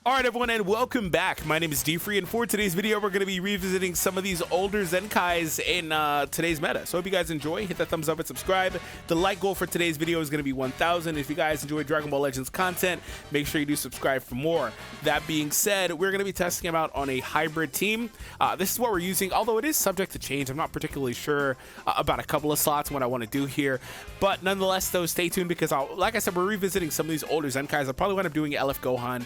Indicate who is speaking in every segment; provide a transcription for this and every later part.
Speaker 1: Alright everyone, and welcome back. My name is DFree, and for today's video we're going to be revisiting some of these older Zenkais in today's meta. So hope you guys enjoy. Hit that thumbs up and subscribe. The like goal for today's video is going to be 1,000. If you guys enjoy Dragon Ball Legends content, make sure you do subscribe for more. That being said, we're going to be testing them out on a hybrid team. This is what we're using, although it is subject to change. I'm not particularly sure about a couple of slots what I want to do here. But nonetheless, though, stay tuned because, like I said, we're revisiting some of these older Zenkais. I'll probably wind up doing LF Gohan,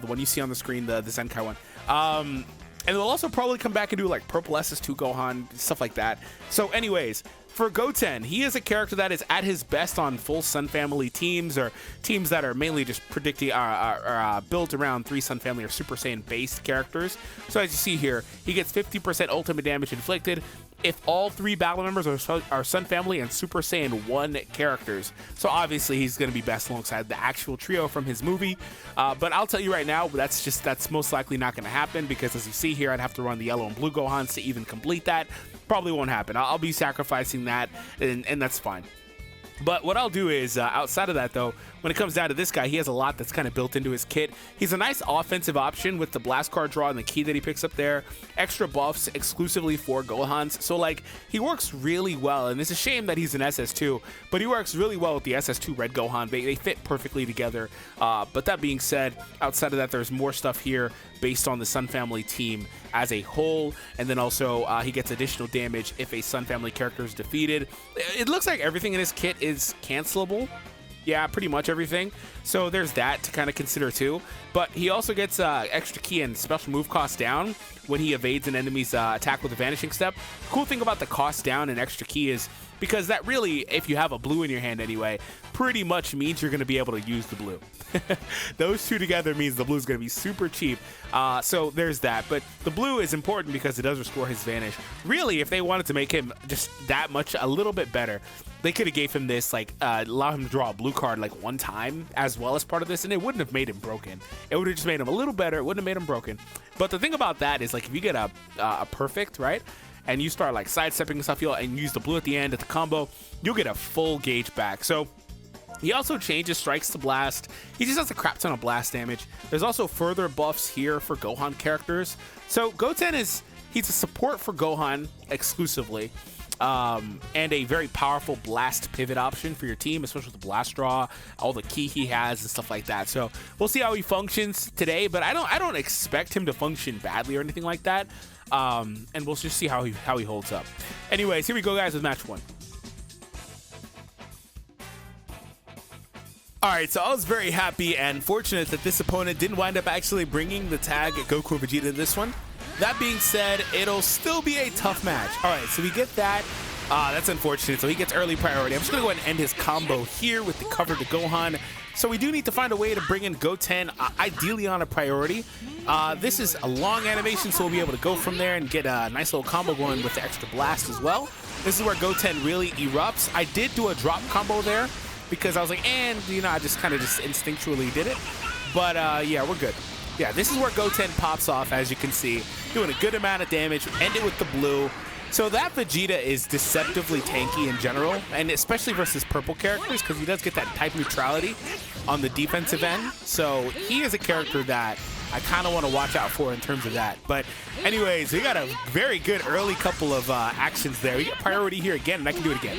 Speaker 1: the one you see on the screen, the Zenkai one. And we'll also probably come back and do like Purple SS2 Gohan, stuff like that. So anyways, for Goten, he is a character that is at his best on full Sun Family teams, or teams that are mainly just predicting built around 3 Sun Family or Super Saiyan based characters. So as you see here, he gets 50% ultimate damage inflicted if all 3 battle members are Sun Family and Super Saiyan 1 characters. So obviously he's going to be best alongside the actual trio from his movie. But I'll tell you right now, that's most likely not going to happen, because as you see here, I'd have to run the yellow and blue Gohans to even complete that. Probably won't happen. I'll be sacrificing that, and that's fine. But what I'll do is, outside of that though, when it comes down to this guy, he has a lot that's kind of built into his kit. He's a nice offensive option with the blast card draw and the key that he picks up there. Extra buffs exclusively for Gohans. So like, he works really well, and it's a shame that he's an SS2, but he works really well with the SS2 Red Gohan. They fit perfectly together. But that being said, outside of that, there's more stuff here based on the Sun Family team as a whole, and then also he gets additional damage if a Sun Family character is defeated. It looks like everything in his kit is cancelable. Yeah, pretty much everything. So there's that to kind of consider too. But he also gets extra key and special move cost down when he evades an enemy's attack with a vanishing step. Cool thing about the cost down and extra key is, because that really, if you have a blue in your hand anyway, pretty much means you're going to be able to use the blue. Those two together means the blue is going to be super cheap. So there's that. But the blue is important because it does restore his vanish. Really, if they wanted to make him just that much, a little bit better, they could have gave him this, like, allow him to draw a blue card like one time as well as part of this, and it wouldn't have made him broken. It would have just made him a little better. It wouldn't have made him broken. But the thing about that is, like, if you get a perfect, right, and you start like sidestepping stuff, and use the blue at the end at the combo, you'll get a full gauge back. So he also changes strikes to blast. He just has a crap ton of blast damage. There's also further buffs here for Gohan characters. So Goten he's a support for Gohan exclusively, and a very powerful blast pivot option for your team, especially with the blast draw, all the key he has and stuff like that. So we'll see how he functions today, but I don't expect him to function badly or anything like that. And we'll just see how he holds up. Anyways, here we go, guys, with match 1. Alright, so I was very happy and fortunate that this opponent didn't wind up actually bringing the tag Goku or Vegeta in this one. That being said, it'll still be a tough match. Alright, so we get that. That's unfortunate. So he gets early priority. I'm just going to go ahead and end his combo here with the cover to Gohan. So we do need to find a way to bring in Goten, ideally on a priority. This is a long animation, so we'll be able to go from there and get a nice little combo going with the extra blast as well. This is where Goten really erupts. I did do a drop combo there because I was like, and, you know, I just kind of instinctually did it. But, yeah, we're good. Yeah, this is where Goten pops off, as you can see, doing a good amount of damage. End it with the blue. So that Vegeta is deceptively tanky in general, and especially versus purple characters, because he does get that type neutrality on the defensive end. So he is a character that I kind of want to watch out for in terms of that. But anyways, we got a very good early couple of actions there. We get priority here again, and I can do it again.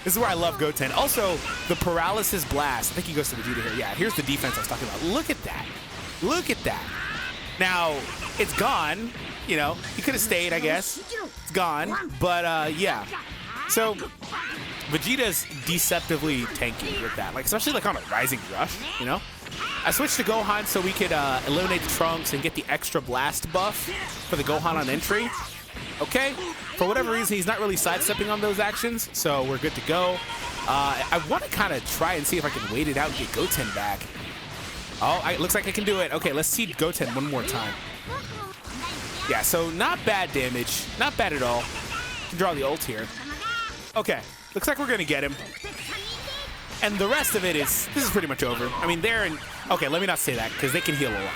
Speaker 1: This is where I love Goten. Also, the paralysis blast. I think he goes to Vegeta here. Yeah, here's the defense I was talking about. Look at that. Look at that. Now, it's gone. You know, he could have stayed, I guess. It's gone. But, yeah. So, Vegeta's deceptively tanky with that. Like, especially, like, on a Rising Rush, you know? I switched to Gohan so we could eliminate the Trunks and get the extra blast buff for the Gohan on entry. Okay? For whatever reason, he's not really sidestepping on those actions, so we're good to go. I want to kind of try and see if I can wait it out and get Goten back. Oh, it looks like I can do it. Okay, let's see Goten one more time. Yeah, so not bad damage. Not bad at all. Can draw the ult here. Okay, looks like we're going to get him. And the rest of it is, this is pretty much over. I mean, they're in, okay, let me not say that, because they can heal a lot.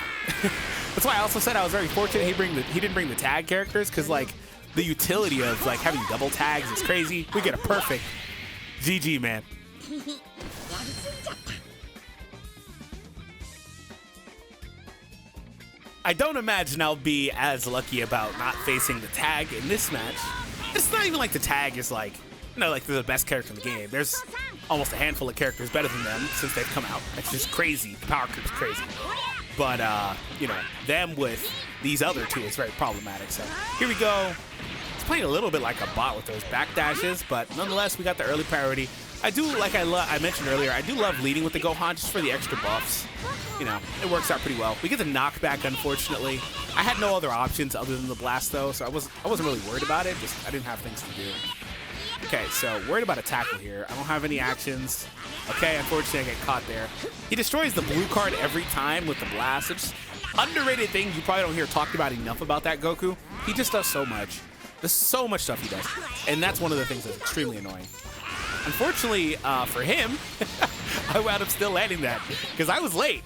Speaker 1: That's why I also said I was very fortunate he didn't bring the tag characters, because, like, the utility of, like, having double tags is crazy. We get a perfect. GG, man. I don't imagine I'll be as lucky about not facing the tag in this match. It's not even like the tag is like, you know, like they're the best character in the game. There's almost a handful of characters better than them since they've come out. It's just crazy. The power creep's crazy. But, you know, them with these other two is very problematic. So here we go. It's playing a little bit like a bot with those backdashes, but nonetheless, we got the early priority. I do, like I mentioned earlier, I do love leading with the Gohan just for the extra buffs. You know, it works out pretty well. We get the knockback, unfortunately. I had no other options other than the blast, though, so I wasn't really worried about it. Just I didn't have things to do. Okay, so worried about a tackle here. I don't have any actions. Okay, unfortunately, I get caught there. He destroys the blue card every time with the blast. It's underrated thing you probably don't hear talked about enough about that Goku. He just does so much. There's so much stuff he does, and that's one of the things that's extremely annoying. Unfortunately for him, I wound up still landing that because I was late,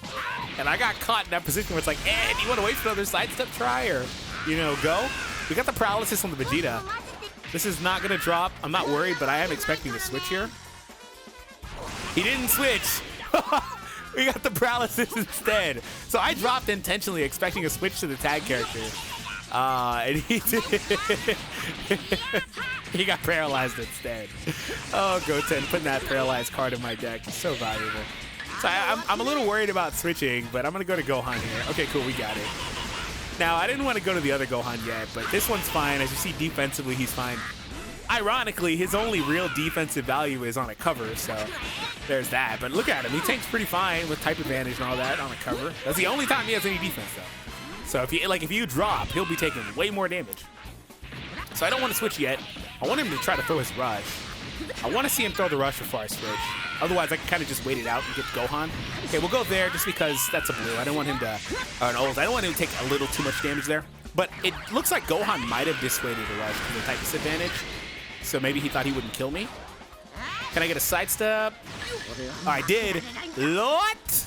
Speaker 1: and I got caught in that position where it's like, do you want to wait for another sidestep try or, you know, go? We got the paralysis on the Vegeta. This is not going to drop. I'm not worried, but I am expecting to switch here. He didn't switch. We got the paralysis instead. So I dropped intentionally expecting a switch to the tag character. And he did. He got paralyzed instead. Oh, Goten, putting that paralyzed card in my deck is so valuable. So I'm a little worried about switching, but I'm going to go to Gohan here. Okay, cool, we got it. Now, I didn't want to go to the other Gohan yet, but this one's fine. As you see, defensively, he's fine. Ironically, his only real defensive value is on a cover, so there's that. But look at him. He tanks pretty fine with type advantage and all that on a cover. That's the only time he has any defense, though. So if you drop, he'll be taking way more damage. So I don't want to switch yet. I want him to try to throw his rush. I want to see him throw the rush before I switch. Otherwise, I can kind of just wait it out and get Gohan. Okay, we'll go there just because that's a blue. I don't want him to, or an ult. I don't want him to take a little too much damage there. But it looks like Gohan might have dissuaded the rush because of the type disadvantage. So maybe he thought he wouldn't kill me. Can I get a sidestep? Oh, I did. What?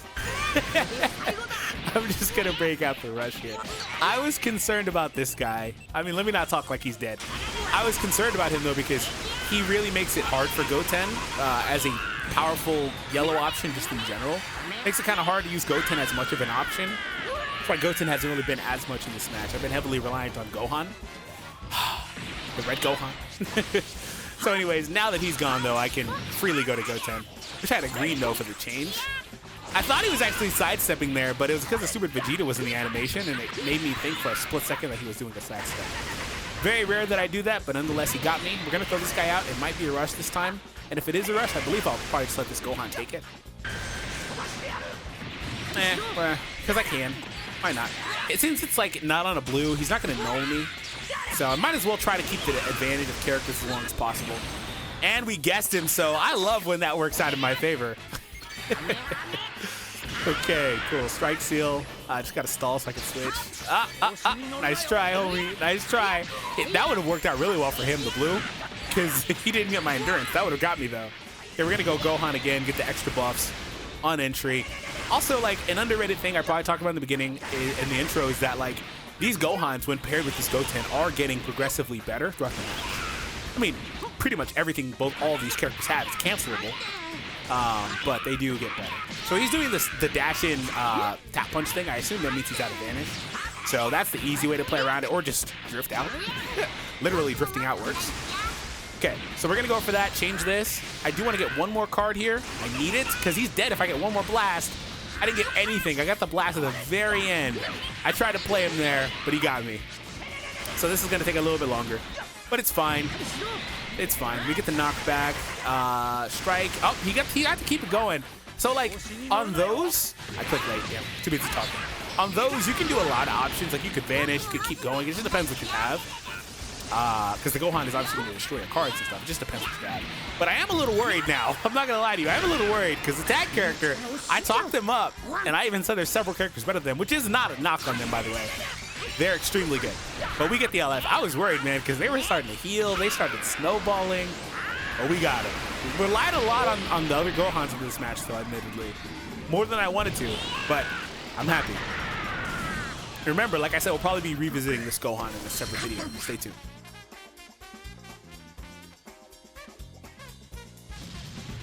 Speaker 1: I'm just going to break out the rush here. I was concerned about this guy. I mean, let me not talk like he's dead. I was concerned about him, though, because he really makes it hard for Goten as a powerful yellow option just in general. Makes it kind of hard to use Goten as much of an option. That's why Goten hasn't really been as much in this match. I've been heavily reliant on Gohan. The red Gohan. So anyways, now that he's gone, though, I can freely go to Goten. Wish I had a green, though, for the change. I thought he was actually sidestepping there, but it was because the stupid Vegeta was in the animation, and it made me think for a split second that he was doing a sidestep. Very rare that I do that, but nonetheless, he got me. We're going to throw this guy out. It might be a rush this time. And if it is a rush, I believe I'll probably just let this Gohan take it. Because I can. Why not? Since it's like not on a blue, he's not going to know me. So I might as well try to keep the advantage of characters as long as possible. And we guessed him, so I love when that works out in my favor. Okay, cool. Strike seal. I just got to stall so I can switch. Nice try, homie. Nice try. That would have worked out really well for him, the blue, because he didn't get my endurance. That would have got me, though. Okay, we're going to go Gohan again, get the extra buffs on entry. Also, like, an underrated thing I probably talked about in the beginning, in the intro, is that, like, these Gohans, when paired with this Goten, are getting progressively better throughout the match. I mean, pretty much everything all of these characters have is cancelable, but they do get better. So he's doing the dash-in tap punch thing. I assume that means he's out of advantage. So that's the easy way to play around it, or just drift out. Literally drifting out works. Okay, so we're going to go for that, change this. I do want to get one more card here. I need it, because he's dead if I get one more blast. I didn't get anything. I got the blast at the very end. I tried to play him there, but he got me. So this is going to take a little bit longer, but it's fine. It's fine. We get the knockback. Strike. Oh, he had to keep it going. So, like, on those, I clicked late. Yeah, too busy talking. On those, you can do a lot of options. Like, you could vanish. You could keep going. It just depends what you have. Because the Gohan is obviously going to destroy your cards and stuff. It just depends what you have. But I am a little worried now. I'm not going to lie to you. I am a little worried because the tag character, I talked them up. And I even said there's several characters better than them, which is not a knock on them, by the way. They're extremely good. But we get the LF. I was worried, man, because they were starting to heal. They started snowballing. But we got it. We relied a lot on the other Gohans in this match, though, admittedly. More than I wanted to. But I'm happy. Remember, like I said, we'll probably be revisiting this Gohan in a separate video. Stay tuned.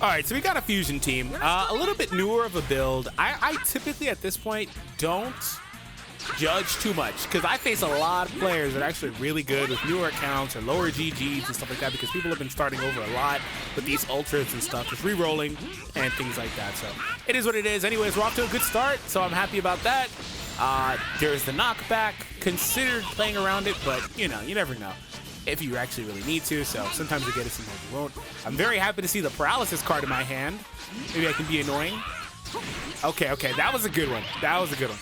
Speaker 1: All right, so we got a fusion team. A little bit newer of a build. I typically, at this point, don't judge too much, because I face a lot of players that are actually really good with newer accounts or lower GGs and stuff like that, because people have been starting over a lot with these ultras and stuff, just re-rolling and things like that. So it is what it is. Anyways, we're off to a good start, so I'm happy about that. There's the knockback. Considered playing around it, but you know, you never know if you actually really need to. So sometimes you get it, sometimes you won't. I'm very happy to see the paralysis card in my hand. Maybe I can be annoying. Okay, that was a good one. That was a good one.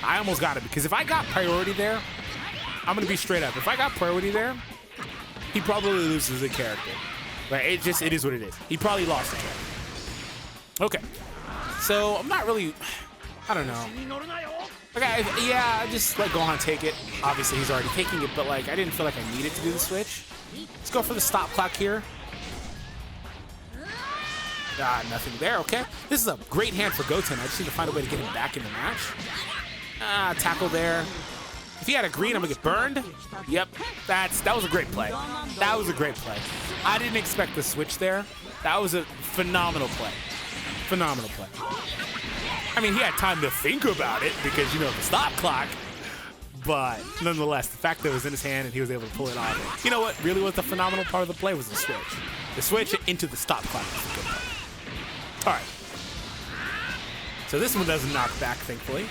Speaker 1: I almost got it, because if I got priority there, I'm gonna be straight up. If I got priority there, he probably loses a character. But it is what it is. He probably lost a character. Okay, so I'm not really, I don't know. Okay, yeah, I just let Gohan take it. Obviously, he's already taking it, but like I didn't feel like I needed to do the switch. Let's go for the stop clock here. Nothing there, okay. This is a great hand for Goten. I just need to find a way to get him back in the match. Tackle there. If he had a green, I'm gonna get burned. Yep, that was a great play. That was a great play. I didn't expect the switch there. That was a phenomenal play. Phenomenal play. I mean, he had time to think about it because, you know, the stop clock. But nonetheless, the fact that it was in his hand and he was able to pull it off. You know what really was the phenomenal part of the play was the switch. The switch into the stop clock was the good part. All right. So this one doesn't knock back, thankfully.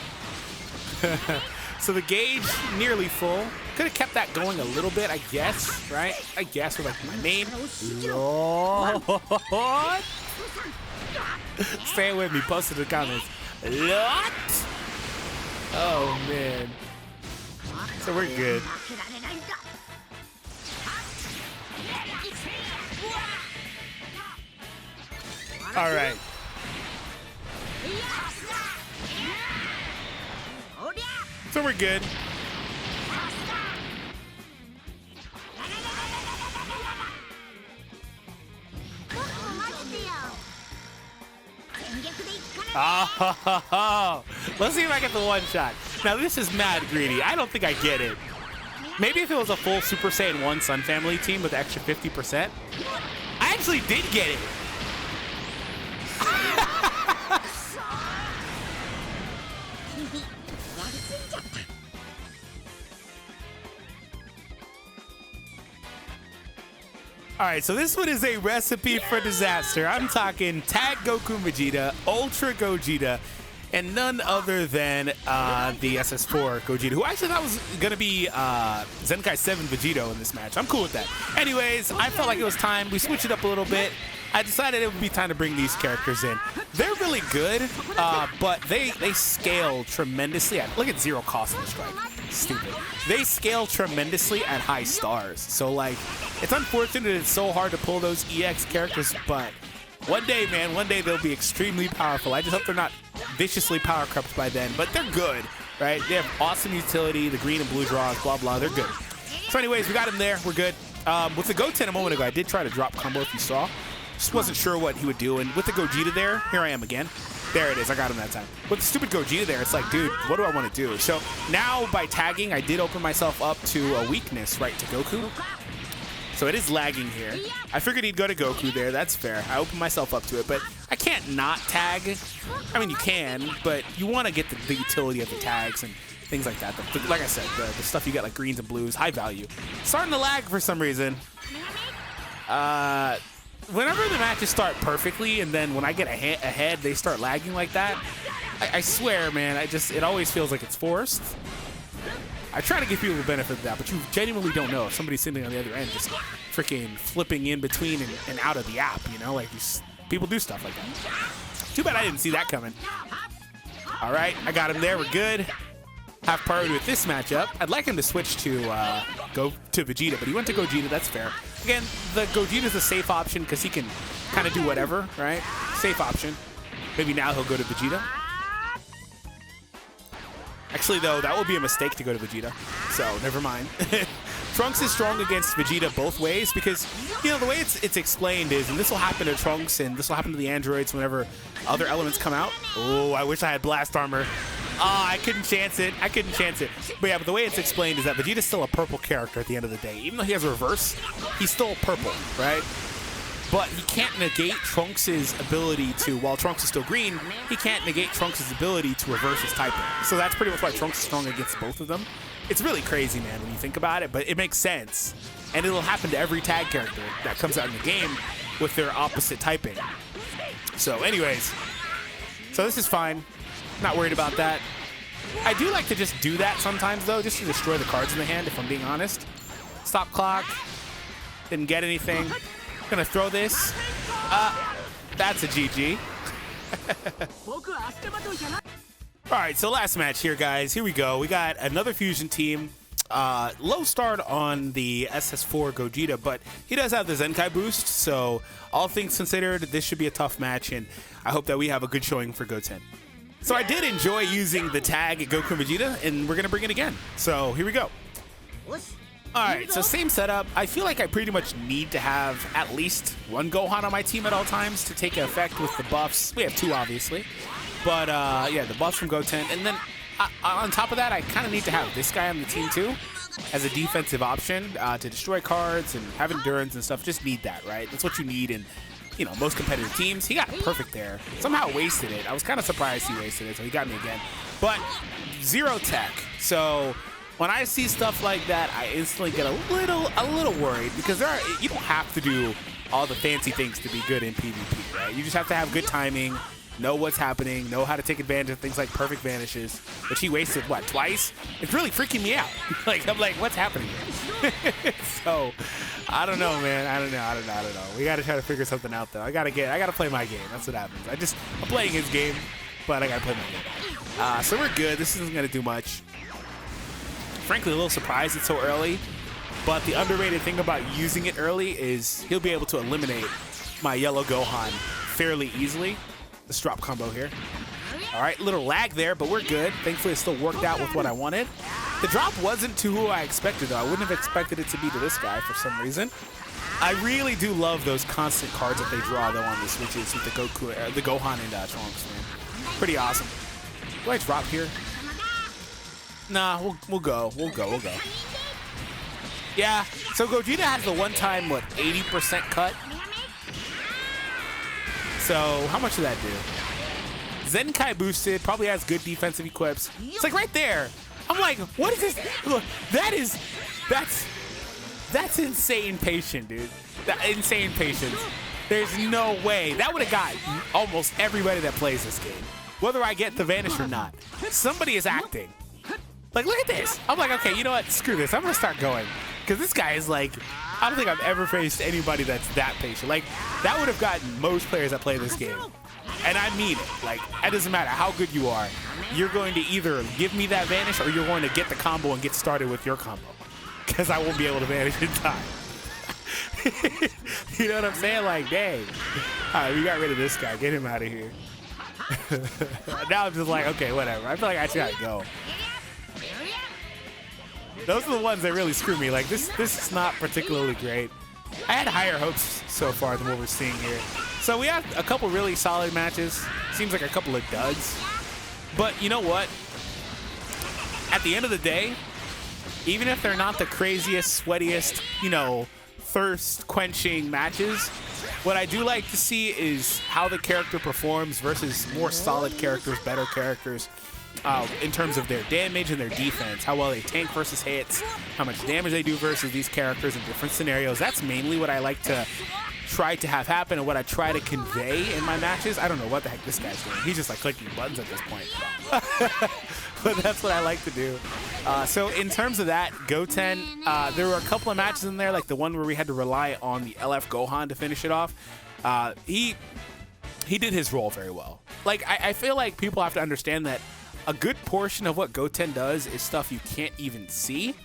Speaker 1: So the gauge nearly full. Could have kept that going a little bit, I guess, right? I guess with like my name. Lord. Stay with me. Post in the comments. What? Oh man. So we're good. All right. So we're good. Oh, let's see if I get the one shot. Now this is mad greedy. I don't think I get it. Maybe if it was a full Super Saiyan 1 Sun Family team with the extra 50%. I actually did get it. All right, so this one is a recipe for disaster. I'm talking Tag Goku Vegeta, Ultra Gogeta, and none other than the SS4 Gogeta, who I actually thought was going to be Zenkai 7 Vegito in this match. I'm cool with that. Anyways, I felt like it was time. We switched it up a little bit. I decided it would be time to bring these characters in. They're really good, but they scale tremendously. Look at zero cost on the strike. Stupid. They scale tremendously at high stars. So, like, it's unfortunate it's so hard to pull those EX characters, but one day, man, one day they'll be extremely powerful. I just hope they're not viciously power crept by then, but they're good, right? They have awesome utility, the green and blue draws, blah, blah. They're good. So anyways, we got him there. We're good. With the Goten a moment ago, I did try to drop combo if you saw. Just wasn't sure what he would do. And with the Gogeta there, here I am again. There it is. I got him that time. With the stupid Gogeta there, it's like, dude, what do I want to do? So now by tagging, I did open myself up to a weakness, right, to Goku. So it is lagging here. I figured he'd go to Goku there. That's fair. I opened myself up to it, but I can't not tag. I mean, you can, but you want to get the utility of the tags and things like that. Like I said, the stuff you get like greens and blues, high value. Starting to lag for some reason. Whenever the matches start perfectly and then when I get ahead, they start lagging like that, I swear, man, it always feels like it's forced. I try to give people the benefit of that, but you genuinely don't know if somebody's sitting on the other end just freaking flipping in between and out of the app, you know? Like, people do stuff like that. Too bad I didn't see that coming. All right, I got him there. We're good. Have priority with this matchup. I'd like him to switch to go to Vegeta, but he went to Gogeta. That's fair. Again, the Gogeta's a safe option because he can kind of do whatever, right? Safe option. Maybe now he'll go to Vegeta. Actually, though, that would be a mistake to go to Vegeta, so never mind. Trunks is strong against Vegeta both ways because, you know, the way it's explained is, and this will happen to Trunks and this will happen to the androids whenever other elements come out. Oh, I wish I had blast armor. Oh, I couldn't chance it. I couldn't chance it. But yeah, but the way it's explained is that Vegeta's still a purple character at the end of the day. Even though he has a reverse, he's still purple, right? but he can't negate Trunks' ability to, while Trunks is still green, he can't negate Trunks' ability to reverse his typing. So that's pretty much why Trunks is strong against both of them. It's really crazy, man, when you think about it, but it makes sense. And it'll happen to every tag character that comes out in the game with their opposite typing. So anyways, so this is fine. Not worried about that. I do like to just do that sometimes, though, just to destroy the cards in the hand, if I'm being honest. Stop clock. Didn't get anything. Gonna throw this. That's a GG. All right, so last match here, guys. Here we go. We got another fusion team. Low start on the SS4 Gogeta, but he does have the Zenkai boost, so all things considered, this should be a tough match, and I hope that we have a good showing for Goten. So I did enjoy using the tag at Goku and Vegeta, and we're going to bring it again. So here we go. Alright, so same setup. I feel like I pretty much need to have at least one Gohan on my team at all times to take effect with the buffs. We have two, obviously. But yeah, the buffs from Goten. And then on top of that, I kind of need to have this guy on the team too as a defensive option to destroy cards and have endurance and stuff. Just need that, right? That's what you need in, you know, most competitive teams. He got perfect there. Somehow wasted it. I was kind of surprised he wasted it, so he got me again. But zero tech. So when I see stuff like that, I instantly get a little worried, because you don't have to do all the fancy things to be good in PvP, right? You just have to have good timing, know what's happening, know how to take advantage of things like perfect vanishes, which he wasted, what, twice? It's really freaking me out. Like, I'm like, what's happening here? So, I don't know, man. I don't know. We got to try to figure something out, though. I got to play my game. That's what happens. I'm playing his game, but I got to play my game. So we're good. This isn't going to do much. Frankly, a little surprised it's so early, but the underrated thing about using it early is he'll be able to eliminate my yellow Gohan fairly easily. Let's drop combo here. All right, little lag there, but we're good. Thankfully, it still worked out with what I wanted. The drop wasn't to who I expected, though. I wouldn't have expected it to be to this guy for some reason. I really do love those constant cards that they draw, though, on the switches with the Gohan and Trunks, man. Pretty awesome. Do I drop here? Nah, we'll go. Yeah, so Gogeta has the one-time, 80% cut? So, how much did that do? Zenkai boosted, probably has good defensive equips. It's like right there. I'm like, what is this? Look, that's insane patient, dude. Insane patience. There's no way. That would have got almost everybody that plays this game, whether I get the vanish or not. Somebody is acting. Like, look at this. I'm like, okay, you know what? Screw this. I'm going to start going. Because this guy is like, I don't think I've ever faced anybody that's that patient. Like, that would have gotten most players that play this game. And I mean it. Like, it doesn't matter how good you are. You're going to either give me that vanish or you're going to get the combo and get started with your combo. Because I won't be able to vanish in time. You know what I'm saying? Like, dang. All right, we got rid of this guy. Get him out of here. Now I'm just like, okay, whatever. I feel like I should gotta go. Those are the ones that really screw me. Like, this is not particularly great. I had higher hopes so far than what we're seeing here. So we have a couple really solid matches. Seems like a couple of duds. But you know what? At the end of the day, even if they're not the craziest, sweatiest, you know, thirst-quenching matches, what I do like to see is how the character performs versus more solid characters, better characters. In terms of their damage and their defense, how well they tank versus hits, how much damage they do versus these characters in different scenarios. That's mainly what I like to try to have happen and what I try to convey in my matches. I don't know what the heck this guy's doing. He's just like clicking buttons at this point. But that's what I like to do. So in terms of that, Goten, there were a couple of matches in there, like the one where we had to rely on the LF Gohan to finish it off. He did his role very well. Like, I feel like people have to understand that a good portion of what Goten does is stuff you can't even see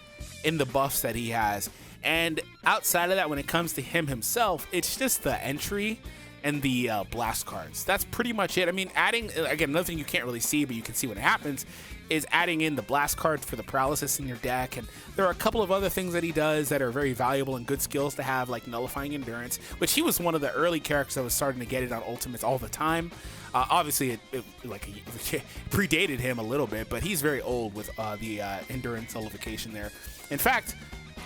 Speaker 1: in the buffs that he has. And outside of that, when it comes to him himself, it's just the entry and the blast cards. That's pretty much it. I mean, adding, again, another thing you can't really see, but you can see when it happens, is adding in the blast cards for the paralysis in your deck. And there are a couple of other things that he does that are very valuable and good skills to have, like nullifying endurance, which he was one of the early characters that was starting to get it on ultimates all the time. Obviously, it predated him a little bit, but he's very old with the endurance nullification there. In fact,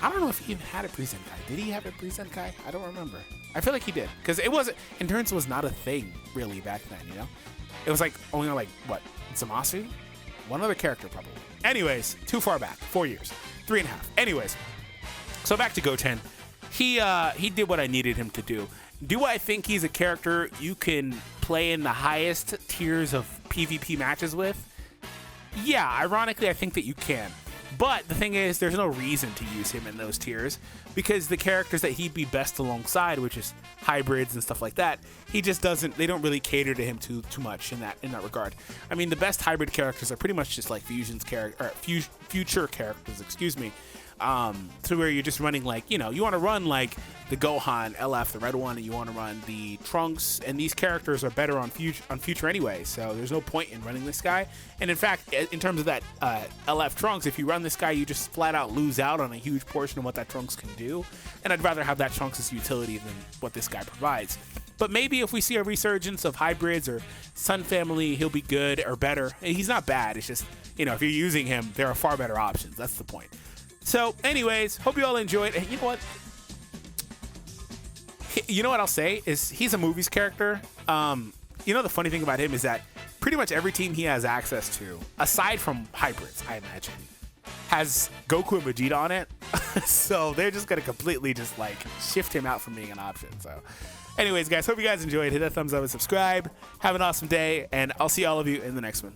Speaker 1: I don't know if he even had a pre-Zenkai. Did he have a pre-Zenkai? I don't remember. I feel like he did, because it wasn't, endurance was not a thing really back then, you know? It was like only like, what, Zamasu? One other character probably. Anyways, too far back, 4 years, 3.5. Anyways, so back to Goten. He did what I needed him to do. Do I think he's a character you can play in the highest tiers of PvP matches with? Yeah, ironically, I think that you can. But the thing is, there's no reason to use him in those tiers, because the characters that he'd be best alongside, which is hybrids and stuff like that, he just doesn't, they don't really cater to him too much in that regard. I mean, the best hybrid characters are pretty much just like future characters, excuse me. To where you're just running, like, you know, you want to run like the Gohan LF, the red one, and you want to run the Trunks, and these characters are better on future anyway, so there's no point in running this guy. And in fact, in terms of that LF Trunks, if you run this guy, you just flat out lose out on a huge portion of what that Trunks can do, and I'd rather have that Trunks' utility than what this guy provides. But maybe if we see a resurgence of hybrids or Sun Family, he'll be good or better. He's not bad, it's just, you know, if you're using him, there are far better options. That's the point. So, anyways, hope you all enjoyed. And you know what? You know what I'll say is he's a movies character. You know, the funny thing about him is that pretty much every team he has access to, aside from hybrids, I imagine, has Goku and Vegeta on it. So they're just going to completely just like shift him out from being an option. So anyways, guys, hope you guys enjoyed. Hit that thumbs up and subscribe. Have an awesome day, and I'll see all of you in the next one.